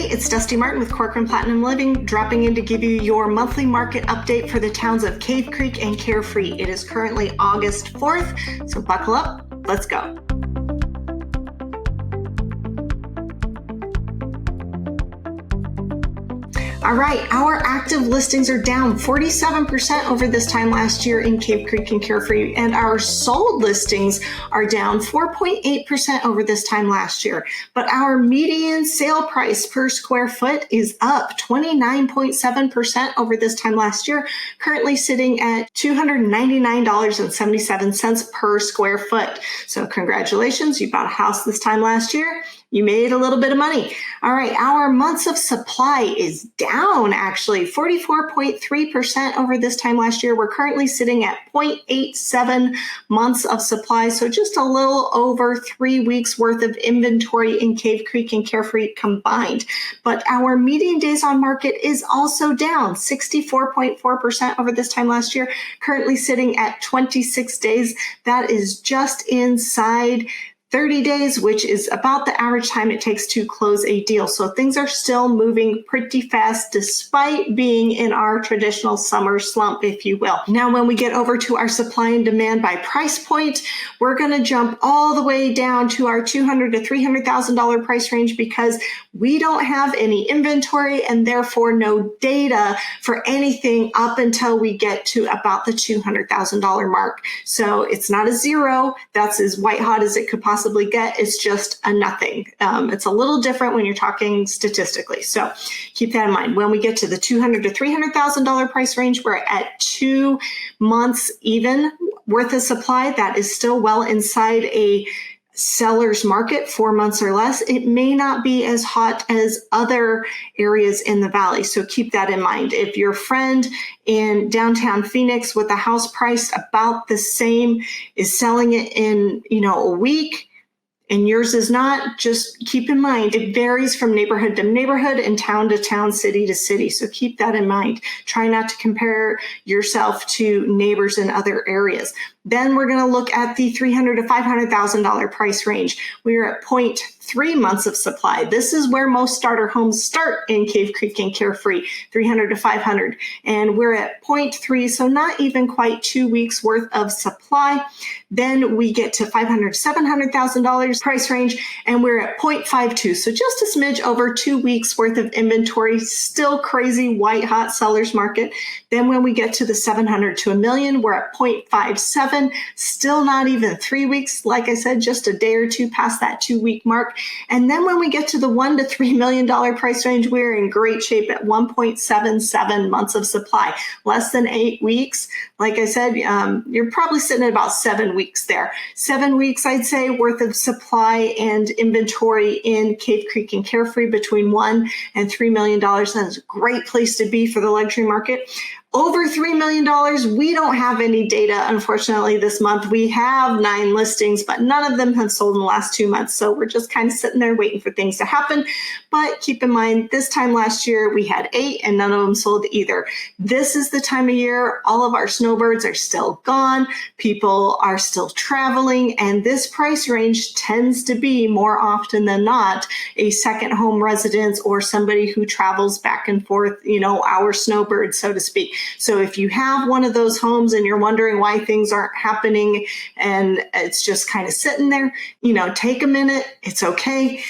it's Dusti Martin with Corcoran Platinum Living, dropping in to give you your monthly market update for the towns of Cave Creek and Carefree. It is currently August 4th, so buckle up, let's go. All right, our active listings are down 47% over this time last year in Cave Creek and Carefree, and our sold listings are down 4.8% over this time last year. But our median sale price per square foot is up 29.7% over this time last year, currently sitting at $299.77 per square foot. So congratulations, you bought a house this time last year. You made a little bit of money. All right, our months of supply is down actually 44.3% over this time last year. We're currently sitting at 0.87 months of supply, so just a little over 3 weeks worth of inventory in Cave Creek and Carefree combined. But our median days on market is also down 64.4% over this time last year, currently sitting at 26 days. That is just inside 30 days, which is about the average time it takes to close a deal. So things are still moving pretty fast despite being in our traditional summer slump, if you will. Now, when we get over to our supply and demand by price point, we're going to jump all the way down to our $200,000 to $300,000 price range because we don't have any inventory and therefore no data for anything up until we get to about the $200,000 mark. So it's not a zero. That's as white hot as it could possibly get. It's just a nothing. It's a little different when you're talking statistically. So keep that in mind. When we get to the $200,000 to $300,000 price range, we're at 2 months even worth of supply. That is still well inside a seller's market, 4 months or less. It may not be as hot as other areas in the valley. So keep that in mind. If your friend in downtown Phoenix with a house priced about the same is selling it in, a week, and yours is not, just keep in mind, it varies from neighborhood to neighborhood and town to town, city to city. So keep that in mind. Try not to compare yourself to neighbors in other areas. Then we're going to look at the $300,000 to $500,000 price range. We are at 0.3 months of supply. This is where most starter homes start in Cave Creek and Carefree, $300,000 to $500,000. And we're at 0.3, so not even quite 2 weeks worth of supply. Then we get to $500,000 to $700,000 price range, and we're at 0.52. So just a smidge over 2 weeks worth of inventory, still crazy white hot seller's market. Then when we get to the $700,000 to $1 million, we're at 0.57. Still not even 3 weeks. Like I said, just a day or two past that 2 week mark. And then when we get to the $1 to $3 million price range, we're in great shape at 1.77 months of supply, less than 8 weeks. Like I said, you're probably sitting at about 7 weeks there. 7 weeks, I'd say, worth of supply and inventory in Cave Creek and Carefree between $1 and $3 million. That's a great place to be for the luxury market. Over $3 million, we don't have any data, unfortunately, this month. We have 9 listings, but none of them have sold in the last 2 months. So we're just kind of sitting there waiting for things to happen. But keep in mind, this time last year, we had 8 and none of them sold either. This is the time of year all of our snowbirds are still gone. People are still traveling. And this price range tends to be more often than not a second home residence or somebody who travels back and forth, our snowbirds, so to speak. So if you have one of those homes and you're wondering why things aren't happening and it's just kind of sitting there, take a minute. It's okay.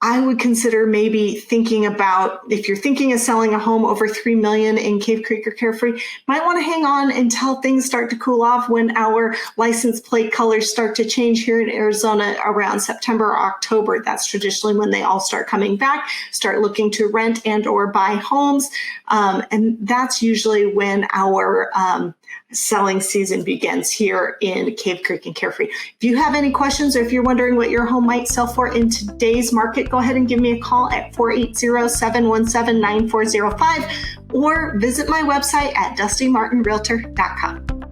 I would consider maybe thinking about, if you're thinking of selling a home over $3 million in Cave Creek or Carefree, might want to hang on until things start to cool off when our license plate colors start to change here in Arizona around September or October. That's traditionally when they all start coming back, start looking to rent and or buy homes. And that's usually when our selling season begins here in Cave Creek and Carefree. If you have any questions or if you're wondering what your home might sell for in today's market, go ahead and give me a call at 480-717-9405 or visit my website at DustiMartinRealtor.com.